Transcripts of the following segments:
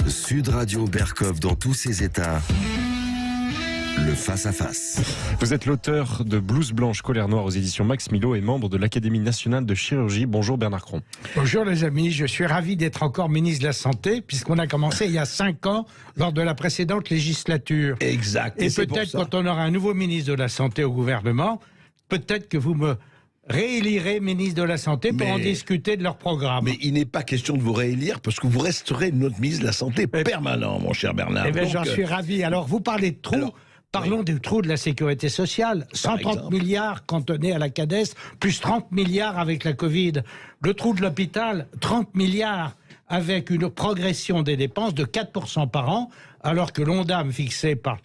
Sud Radio Berkov dans tous ses états. Le face-à-face. Vous êtes l'auteur de Blouse blanche, colère noire aux éditions Max Milo et membre de l'Académie nationale de chirurgie. Bonjour Bernard Cron. Bonjour les amis, je suis ravi d'être encore ministre de la Santé puisqu'on a commencé il y a 5 ans lors de la précédente législature. Exact. Et peut-être quand on aura un nouveau ministre de la Santé au gouvernement, peut-être que vous me réélirez ministre de la Santé pour en discuter de leur programme. Mais il n'est pas question de vous réélire parce que vous resterez notre ministre de la Santé permanent, mon cher Bernard. Eh bien, j'en suis ravi. Alors, vous parlez de trous. Parlons du trou de la sécurité sociale. 130 milliards cantonnés à la CADES, plus 30 milliards avec la Covid. Le trou de l'hôpital, 30 milliards avec une progression des dépenses de 4% par an, alors que l'ONDAM fixé par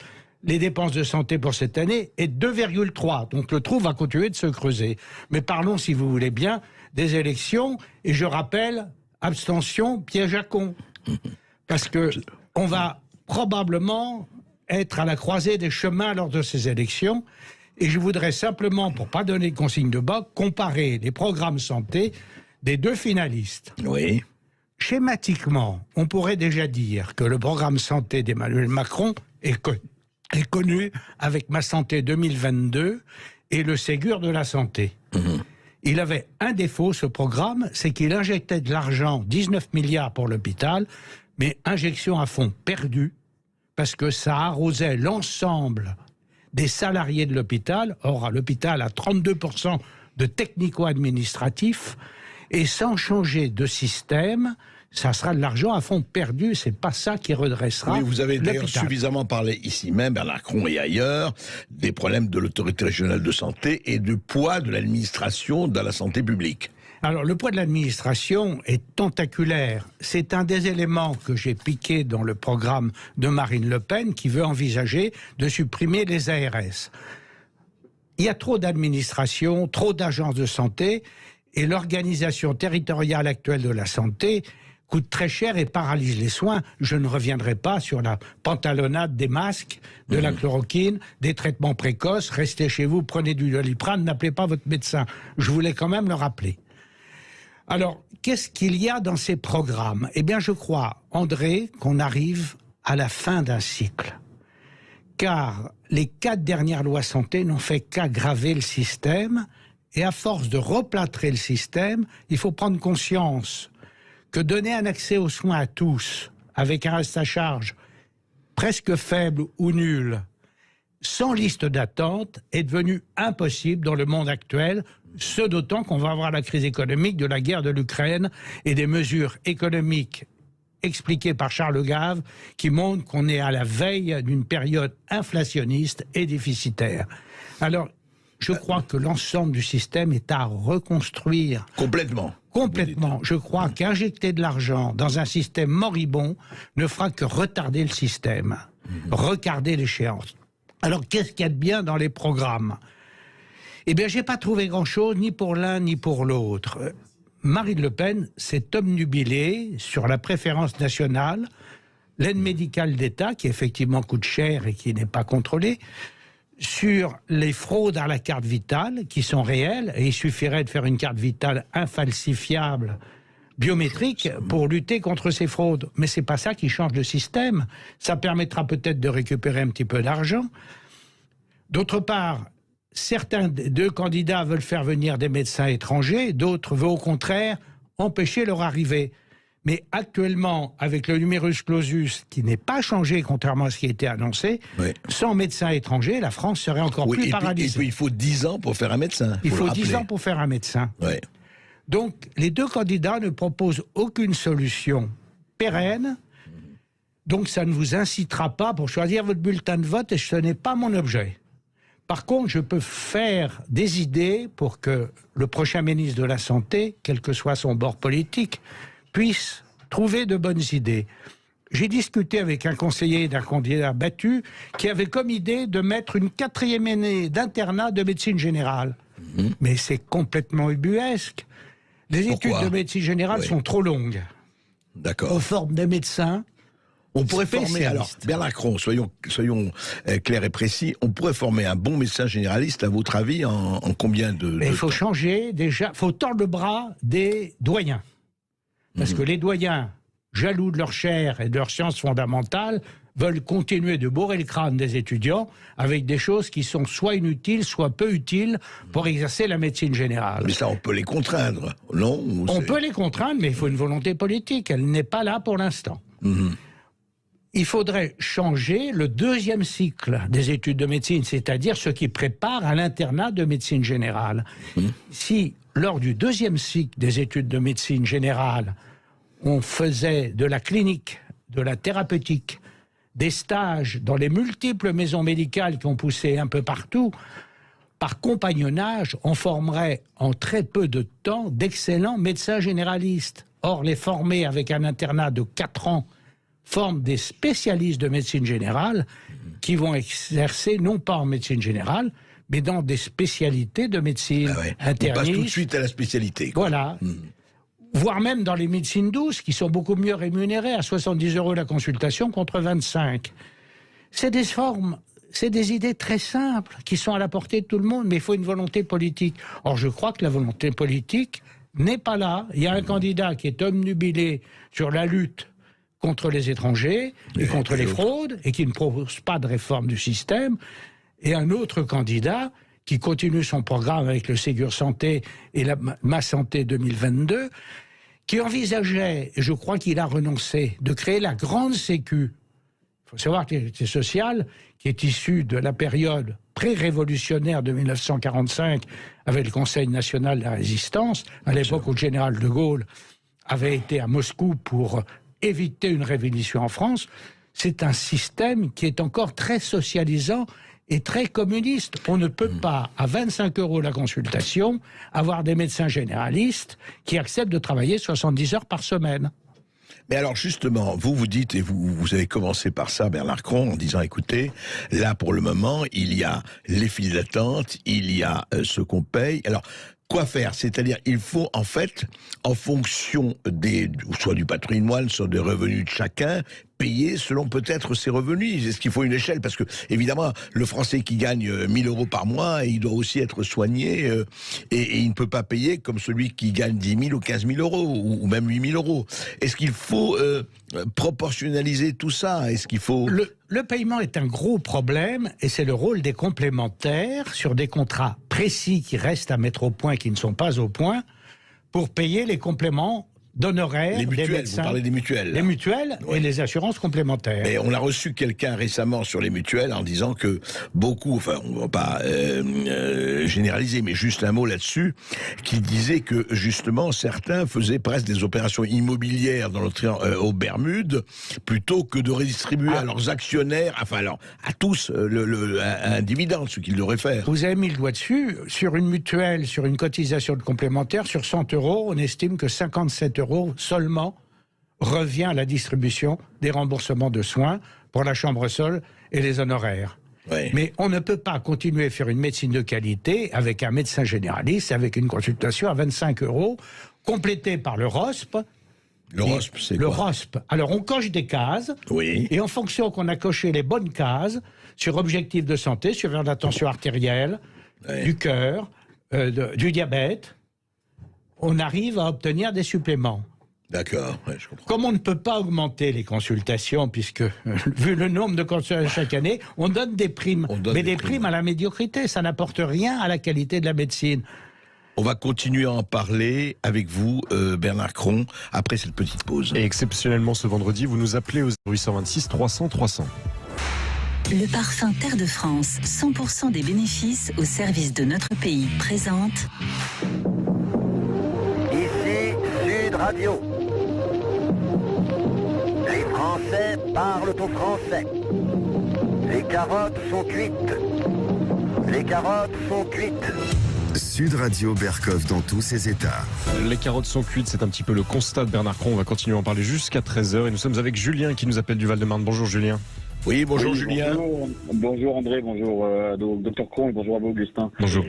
les dépenses de santé pour cette année est 2,3. Donc le trou va continuer de se creuser. Mais parlons, si vous voulez bien, des élections. Et je rappelle, abstention, piège à con. Parce que on va probablement être à la croisée des chemins lors de ces élections. Et je voudrais simplement, pour ne pas donner de consigne de bas, comparer les programmes santé des deux finalistes. Oui. Schématiquement, on pourrait déjà dire que le programme santé d'Emmanuel Macron est connu avec Ma Santé 2022 et le Ségur de la santé. Il avait un défaut, ce programme, c'est qu'il injectait de l'argent, 19 milliards pour l'hôpital, mais injection à fond perdu, parce que ça arrosait l'ensemble des salariés de l'hôpital. Or, l'hôpital a 32% de technico-administratifs, et sans changer de système, ça sera de l'argent à fond perdu. C'est pas ça qui redressera. Oui, vous avez d'ailleurs l'hôpital. suffisamment parlé ici même, Bernard Cron et ailleurs, des problèmes de l'autorité régionale de santé et du poids de l'administration dans la santé publique. Alors, le poids de l'administration est tentaculaire. C'est un des éléments que j'ai piqué dans le programme de Marine Le Pen qui veut envisager de supprimer les ARS. Il y a trop d'administration, trop d'agences de santé, et l'organisation territoriale actuelle de la santé coûte très cher et paralyse les soins. Je ne reviendrai pas sur la pantalonnade des masques, de la chloroquine, des traitements précoces. Restez chez vous, prenez du Doliprane, n'appelez pas votre médecin. Je voulais quand même le rappeler. Alors, qu'est-ce qu'il y a dans ces programmes? Eh bien, je crois, André, qu'on arrive à la fin d'un cycle. Car les 4 dernières lois santé n'ont fait qu'aggraver le système. Et à force de replâtrer le système, il faut prendre conscience que donner un accès aux soins à tous, avec un reste à charge presque faible ou nul, sans liste d'attente, est devenu impossible dans le monde actuel, ce d'autant qu'on va avoir la crise économique de la guerre de l'Ukraine et des mesures économiques expliquées par Charles Gave qui montrent qu'on est à la veille d'une période inflationniste et déficitaire. Alors, je crois que l'ensemble du système est à reconstruire. Complètement. Complètement. Je crois qu'injecter de l'argent dans un système moribond ne fera que retarder le système, retarder l'échéance. Alors, qu'est-ce qu'il y a de bien dans les programmes? Eh bien, j'ai pas trouvé grand-chose, ni pour l'un, ni pour l'autre. Marine Le Pen s'est obnubilée sur la préférence nationale, l'aide médicale d'État, qui effectivement coûte cher et qui n'est pas contrôlée, sur les fraudes à la carte vitale, qui sont réelles, et il suffirait de faire une carte vitale infalsifiable, biométrique, pour lutter contre ces fraudes. Mais c'est pas ça qui change le système. Ça permettra peut-être de récupérer un petit peu d'argent. D'autre part, certains deux candidats veulent faire venir des médecins étrangers, d'autres veulent au contraire empêcher leur arrivée. Mais actuellement, avec le numerus clausus, qui n'est pas changé, contrairement à ce qui a été annoncé, sans médecins étrangers, la France serait encore plus paralysée. Et puis, il faut 10 ans pour faire un médecin. Il faut 10 ans pour faire un médecin. Ouais. Donc, les deux candidats ne proposent aucune solution pérenne. Donc, ça ne vous incitera pas pour choisir votre bulletin de vote, et ce n'est pas mon objet. Par contre, je peux faire des idées pour que le prochain ministre de la Santé, quel que soit son bord politique, puisse trouver de bonnes idées. J'ai discuté avec un conseiller d'un candidat battu qui avait comme idée de mettre une 4e année d'internat de médecine générale. Mais c'est complètement ubuesque. Les études de médecine générale sont trop longues. D'accord. On forme des médecins. On pourrait former, alors, Bernard Cron, soyons clairs et précis, on pourrait former un bon médecin généraliste, à votre avis, en combien de Mais il faut changer, déjà, il faut tordre le bras des doyens. Parce que les doyens jaloux de leur chair et de leurs sciences fondamentales, veulent continuer de bourrer le crâne des étudiants avec des choses qui sont soit inutiles, soit peu utiles pour exercer la médecine générale. Mais ça, on peut les contraindre, non? On peut les contraindre, mais il faut une volonté politique. Elle n'est pas là pour l'instant. Il faudrait changer le deuxième cycle des études de médecine, c'est-à-dire ce qui prépare à l'internat de médecine générale. Si, lors du deuxième cycle des études de médecine générale, on faisait de la clinique, de la thérapeutique, des stages dans les multiples maisons médicales qui ont poussé un peu partout, par compagnonnage, on formerait en très peu de temps d'excellents médecins généralistes. Or, les former avec un internat de 4 ans forment des spécialistes de médecine générale qui vont exercer non pas en médecine générale, mais dans des spécialités de médecine internistes. On passe tout de suite à la spécialité. Voilà. Voire même dans les médecines douces, qui sont beaucoup mieux rémunérées, à 70 € la consultation contre 25. C'est des formes, c'est des idées très simples, qui sont à la portée de tout le monde, mais il faut une volonté politique. Or, je crois que la volonté politique n'est pas là. Il y a un candidat qui est obnubilé sur la lutte contre les étrangers et contre les fraudes, et qui ne propose pas de réforme du système, et un autre candidat qui continue son programme avec le Ségur Santé et Ma Santé 2022, qui envisageait, et je crois qu'il a renoncé, de créer la grande Sécu. Il faut savoir que l'Sécurité sociale, qui est issue de la période pré-révolutionnaire de 1945, avec le Conseil national de la résistance, à l'époque où le général de Gaulle avait été à Moscou pour éviter une révolution en France, c'est un système qui est encore très socialisant et très communiste. On ne peut pas, à 25 € la consultation, avoir des médecins généralistes qui acceptent de travailler 70 heures par semaine. Mais alors justement, vous dites, et vous avez commencé par ça, Bernard Cron, en disant, écoutez, là pour le moment, il y a les files d'attente, il y a ce qu'on paye. Alors, quoi faire? C'est-à-dire, il faut en fait, en fonction soit du patrimoine, soit des revenus de chacun, payer selon peut-être ses revenus. Est-ce qu'il faut une échelle? Parce que, évidemment, le Français qui gagne 1 000 € par mois, il doit aussi être soigné, et il ne peut pas payer comme celui qui gagne 10 000 ou 15 000 € ou même 8 000 €. Est-ce qu'il faut proportionnaliser tout ça? Est-ce qu'il faut... Le paiement est un gros problème, et c'est le rôle des complémentaires sur des contrats précis qui restent à mettre au point, qui ne sont pas au point, pour payer les compléments d'honoraires des médecins. Vous parlez des mutuelles. Les mutuelles et les assurances complémentaires. Et on a reçu quelqu'un récemment sur les mutuelles en disant que beaucoup, enfin on ne va pas généraliser, mais juste un mot là-dessus, qui disait que justement certains faisaient presque des opérations immobilières dans aux Bermudes, plutôt que de redistribuer à leurs actionnaires, enfin alors à tous un dividende, ce qu'ils devraient faire. Vous avez mis le doigt dessus. Sur une mutuelle, sur une cotisation de complémentaire, sur 100 €, on estime que 57 € seulement revient à la distribution des remboursements de soins pour la chambre sol et les honoraires. Oui. Mais on ne peut pas continuer à faire une médecine de qualité avec un médecin généraliste, avec une consultation à 25 €, complétée par le ROSP. Le ROSP, c'est quoi? Le ROSP. Alors, on coche des cases, et en fonction qu'on a coché les bonnes cases, sur objectifs de santé, sur la tension artérielle, du cœur, du diabète, on arrive à obtenir des suppléments. D'accord, je comprends. Comme on ne peut pas augmenter les consultations, puisque, vu le nombre de consultations chaque année, on donne des primes. Mais des primes à la médiocrité, ça n'apporte rien à la qualité de la médecine. On va continuer à en parler avec vous, Bernard Cron, après cette petite pause. Et exceptionnellement, ce vendredi, vous nous appelez au 0826 300 300. Le parfum Terre de France, 100% des bénéfices au service de notre pays, présente... Ici Sud Radio. Les Français parlent au français. Les carottes sont cuites. Les carottes sont cuites. Sud Radio Berkov dans tous ses états. Les carottes sont cuites, c'est un petit peu le constat de Bernard Cron. On va continuer à en parler jusqu'à 13h. Et nous sommes avec Julien qui nous appelle du Val-de-Marne. Bonjour Julien. Oui, bonjour Julien. Bonjour André, bonjour Dr Cron et bonjour à vous Augustin. Bonjour.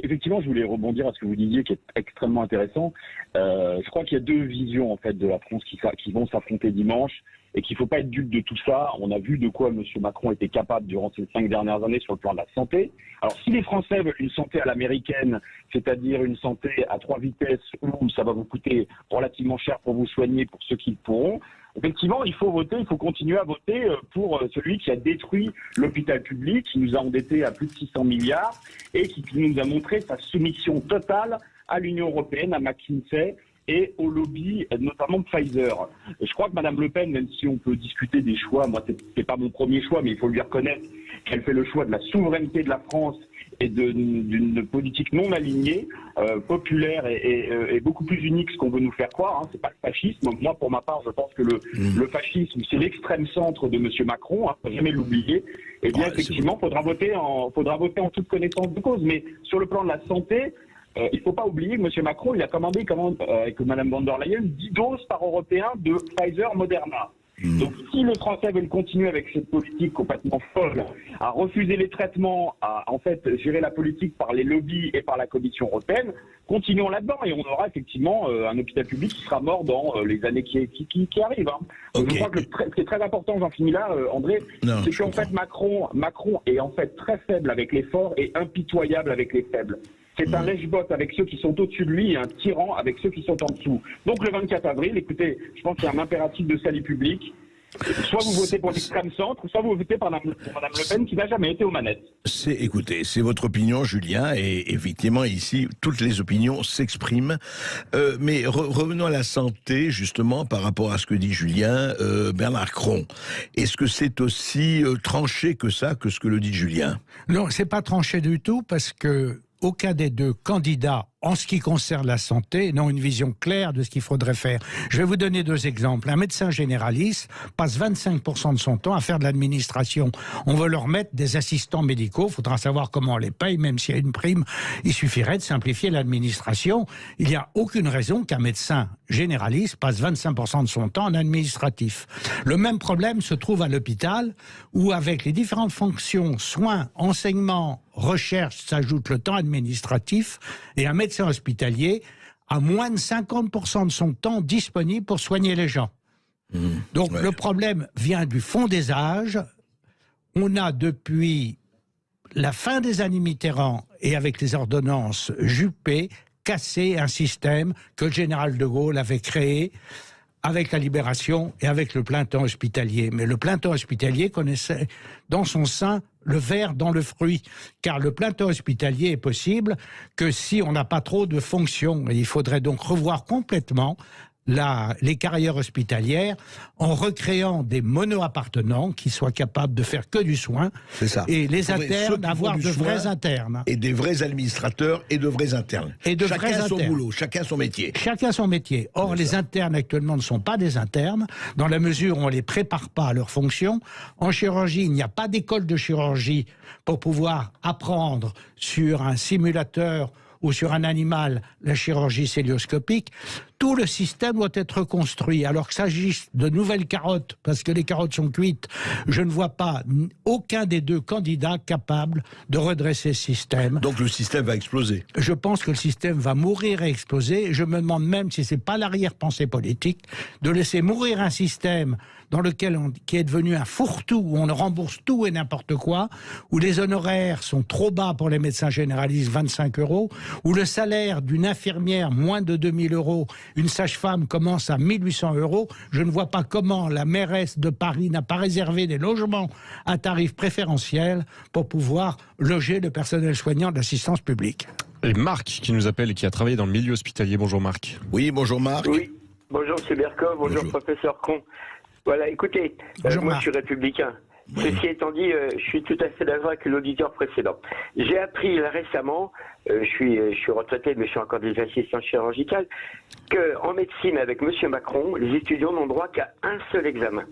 Effectivement, je voulais rebondir à ce que vous disiez qui est extrêmement intéressant. Je crois qu'il y a deux visions en fait de la France qui vont s'affronter dimanche. et qu'il ne faut pas être dupe de tout ça. On a vu de quoi M. Macron était capable durant ces 5 dernières années sur le plan de la santé. Alors si les Français veulent une santé à l'américaine, c'est-à-dire une santé à 3 vitesses où ça va vous coûter relativement cher pour vous soigner pour ceux qui le pourront, effectivement, il faut continuer à voter pour celui qui a détruit l'hôpital public, qui nous a endettés à plus de 600 milliards et qui nous a montré sa soumission totale à l'Union européenne, à McKinsey et au lobby, notamment de Pfizer. Et je crois que Mme Le Pen, même si on peut discuter des choix, moi c'est pas mon premier choix, mais il faut lui reconnaître qu'elle fait le choix de la souveraineté de la France et d'une politique non alignée, populaire et beaucoup plus unique que ce qu'on veut nous faire croire. Hein. C'est pas le fascisme. Moi, pour ma part, je pense que le fascisme, c'est l'extrême centre de M. Macron. Hein, faut jamais l'oublier. Et bien, effectivement, faudra voter en toute connaissance de cause. Mais sur le plan de la santé, il ne faut pas oublier que M. Macron, il a commandé avec Mme von der Leyen 10 doses par Européen de Pfizer Moderna. Donc si les Français veulent continuer avec cette politique complètement folle, à refuser les traitements, à en fait gérer la politique par les lobbies et par la Commission européenne, continuons là-dedans et on aura effectivement un hôpital public qui sera mort dans les années qui arrivent. Hein. Okay. Je crois que c'est très important, j'en finis là, André, c'est qu'en fait Macron est en fait très faible avec les forts et impitoyable avec les faibles. C'est un lèche-botte avec ceux qui sont au-dessus de lui et un tyran avec ceux qui sont en dessous. Donc le 24 avril, écoutez, je pense qu'il y a un impératif de salut public. Soit vous votez pour l'extrême centre, soit vous votez pour Mme Le Pen qui n'a jamais été aux manettes. Écoutez, c'est votre opinion, Julien, et effectivement ici, toutes les opinions s'expriment. Mais revenons à la santé, justement, par rapport à ce que dit Julien, Bernard Cron. Est-ce que c'est aussi tranché que ça, que ce que le dit Julien? Non, c'est pas tranché du tout, parce que aucun des deux candidats, en ce qui concerne la santé, n'ont une vision claire de ce qu'il faudrait faire. Je vais vous donner 2 exemples. Un médecin généraliste passe 25% de son temps à faire de l'administration. On veut leur mettre des assistants médicaux, il faudra savoir comment on les paye, même s'il y a une prime, il suffirait de simplifier l'administration. Il n'y a aucune raison qu'un médecin généraliste passe 25% de son temps en administratif. Le même problème se trouve à l'hôpital, où avec les différentes fonctions, soins, enseignement, recherche, s'ajoute le temps administratif, et un médecin hospitalier a moins de 50% de son temps disponible pour soigner les gens. Donc le problème vient du fond des âges. On a depuis la fin des années Mitterrand et avec les ordonnances Juppé cassé un système que le général de Gaulle avait créé avec la Libération et avec le plein temps hospitalier. Mais le plein temps hospitalier connaissait dans son sein le ver dans le fruit, car le plein temps hospitalier est possible que si on n'a pas trop de fonctions. Et il faudrait donc revoir complètement les carrières hospitalières en recréant des mono-appartenants qui soient capables de faire que du soin. C'est ça. Et les internes, avoir de vrais internes. Et des vrais administrateurs et de vrais internes. Et de chacun vrais son internes. boulot, chacun son métier. Chacun son métier. Or, les internes actuellement ne sont pas des internes, dans la mesure où on ne les prépare pas à leurs fonctions. En chirurgie, il n'y a pas d'école de chirurgie pour pouvoir apprendre sur un simulateur ou sur un animal la chirurgie cœlioscopique. Tout le système doit être reconstruit. Alors que s'agisse de nouvelles carottes, parce que les carottes sont cuites, je ne vois pas aucun des 2 candidats capable de redresser ce système. Donc le système va exploser. Je pense que le système va mourir et exploser. Je me demande même si c'est pas l'arrière-pensée politique de laisser mourir un système dans lequel qui est devenu un fourre-tout, où on rembourse tout et n'importe quoi, où les honoraires sont trop bas pour les médecins généralistes, 25 €, où le salaire d'une infirmière, moins de 2000 €, une sage-femme commence à 1800 €. Je ne vois pas comment la mairesse de Paris n'a pas réservé des logements à tarif préférentiel pour pouvoir loger le personnel soignant de l'assistance publique. Et Marc qui nous appelle et qui a travaillé dans le milieu hospitalier. Bonjour Marc. Oui, bonjour Marc. Oui, bonjour M. Berkov, bonjour professeur Cron. Voilà, écoutez, moi je suis républicain. Ceci étant dit, je suis tout à fait d'accord avec l'auditeur précédent. J'ai appris là récemment, je suis retraité mais je suis encore des assistants chirurgicales, qu'en médecine avec M. Macron, les étudiants n'ont droit qu'à un seul examen.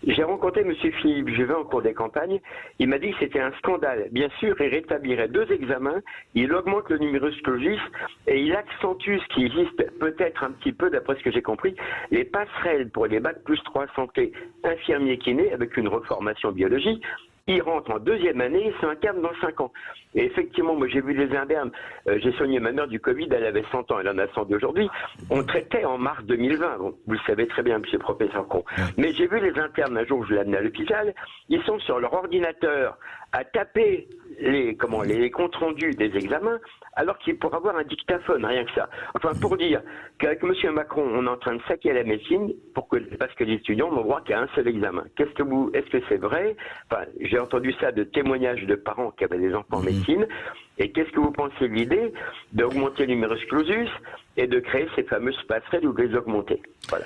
J'ai rencontré M. Philippe Juvin en cours des campagnes, il m'a dit que c'était un scandale. Bien sûr, il rétablirait 2 examens, il augmente le numerus clausus et il accentue ce qui existe peut-être un petit peu, d'après ce que j'ai compris, les passerelles pour les bac+3 santé infirmier kiné avec une reformation biologie ils rentrent en deuxième année, ils sont internes dans 5 ans. Et effectivement, moi j'ai vu des internes, j'ai soigné ma mère du Covid, elle avait 100 ans, elle en a 102 aujourd'hui. On traitait en mars 2020, bon, vous le savez très bien, monsieur le professeur Con. Mais j'ai vu les internes, un jour je l'ai amené à l'hôpital, ils sont sur leur ordinateur à taper les comptes rendus des examens, alors qu'ils pourraient avoir un dictaphone, rien que ça. Enfin, pour dire qu'avec monsieur Macron, on est en train de saquer la médecine, parce que les étudiants n'ont droit qu'à un seul examen. Est-ce que c'est vrai? Enfin, j'ai entendu ça de témoignages de parents qui avaient des enfants en médecine. Et qu'est-ce que vous pensez de l'idée d'augmenter le numerus clausus et de créer ces fameuses passerelles ou de les augmenter? Voilà.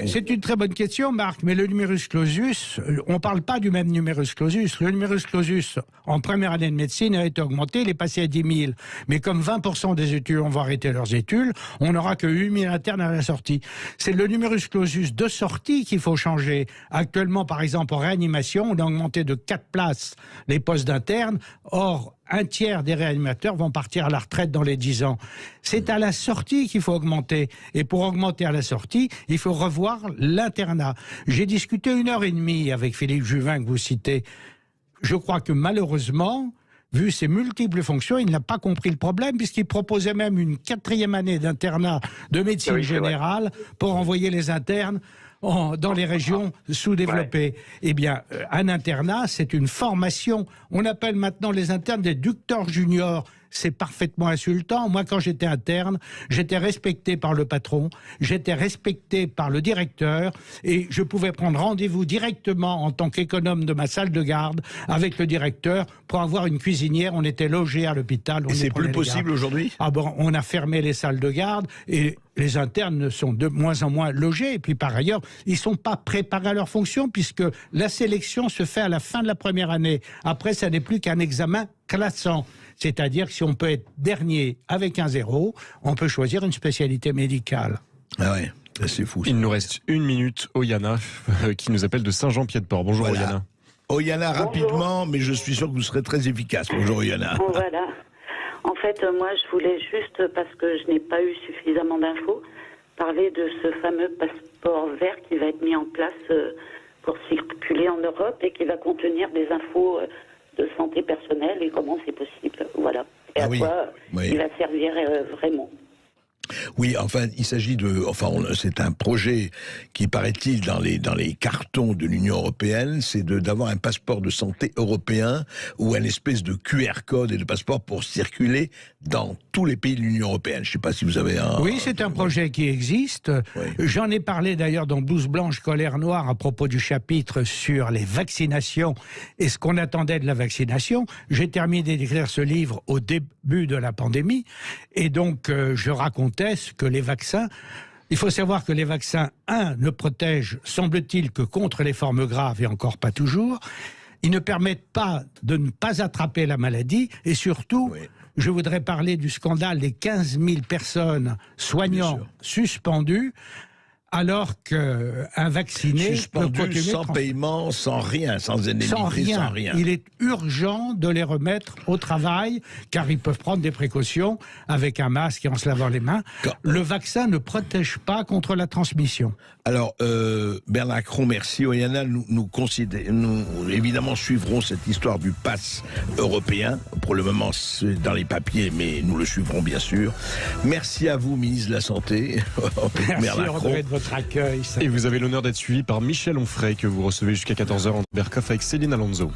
C'est une très bonne question, Marc, mais le numerus clausus, on ne parle pas du même numerus clausus. Le numerus clausus, en première année de médecine, a été augmenté, il est passé à 10 000. Mais comme 20% des étudiants vont arrêter leurs études, on n'aura que 8 000 internes à la sortie. C'est le numerus clausus de sortie qu'il faut changer. Actuellement, par exemple, en réanimation, on a augmenté de 4 places les postes d'internes. Or, un tiers des réanimateurs vont partir à la retraite dans les 10 ans. C'est à la sortie qu'il faut augmenter. Et pour augmenter à la sortie, il faut revoir l'internat. J'ai discuté 1h30 avec Philippe Juvin, que vous citez. Je crois que malheureusement, vu ses multiples fonctions, il n'a pas compris le problème, puisqu'il proposait même une 4e année d'internat de médecine générale pour envoyer les internes dans les régions sous-développées. Eh bien, un internat, c'est une formation. On appelle maintenant les internes des docteurs juniors. C'est parfaitement insultant. Moi, quand j'étais interne, j'étais respecté par le patron, j'étais respecté par le directeur, et je pouvais prendre rendez-vous directement en tant qu'économe de ma salle de garde avec le directeur pour avoir une cuisinière. On était logé à l'hôpital. Et c'est plus possible aujourd'hui? Ah bon, on a fermé les salles de garde et les internes sont de moins en moins logés. Et puis par ailleurs, ils ne sont pas préparés à leur fonction puisque la sélection se fait à la fin de la première année. Après, ça n'est plus qu'un examen classant. C'est-à-dire que si on peut être dernier avec un 0, on peut choisir une spécialité médicale. Ah ouais, c'est fou. Ça. Il nous reste 1 minute. Oyana, qui nous appelle de Saint-Jean-Pied-de-Port. Bonjour Oyana. Oyana, rapidement, mais je suis sûr que vous serez très efficace. Bonjour Oyana. Bon, voilà. En fait, moi, je voulais juste, parce que je n'ai pas eu suffisamment d'infos, parler de ce fameux passeport vert qui va être mis en place pour circuler en Europe et qui va contenir des infos de santé personnelle et comment c'est possible. Voilà. Et à quoi il va servir vraiment. Oui, enfin, il s'agit de... Enfin, c'est un projet qui, paraît-il, dans les cartons de l'Union européenne, c'est d'avoir un passeport de santé européen ou un espèce de QR code et de passeport pour circuler dans tous les pays de l'Union européenne. Je ne sais pas si vous avez un... Oui, c'est un projet qui existe. Oui. J'en ai parlé d'ailleurs dans Blouse blanche, colère noire à propos du chapitre sur les vaccinations et ce qu'on attendait de la vaccination. J'ai terminé d'écrire ce livre au début de la pandémie et donc je racontais que les vaccins, il faut savoir que les vaccins, ne protègent, semble-t-il, que contre les formes graves et encore pas toujours. Ils ne permettent pas de ne pas attraper la maladie et surtout, je voudrais parler du scandale des 15 000 personnes soignants suspendues alors qu'un vacciné... Suspendu sans paiement, sans rien, sans indemnité, sans rien. Il est urgent de les remettre au travail, car ils peuvent prendre des précautions avec un masque et en se lavant les mains. Le vaccin ne protège pas contre la transmission. Alors, Bernard Cron, merci. Oyana, nous évidemment suivrons cette histoire du pass européen. Pour le moment, c'est dans les papiers, mais nous le suivrons bien sûr. Merci à vous, ministre de la Santé. Bernard Cron. De votre accueil. Et vous avez l'honneur d'être suivi par Michel Onfray, que vous recevez jusqu'à 14h en Berkoff avec Céline Alonso.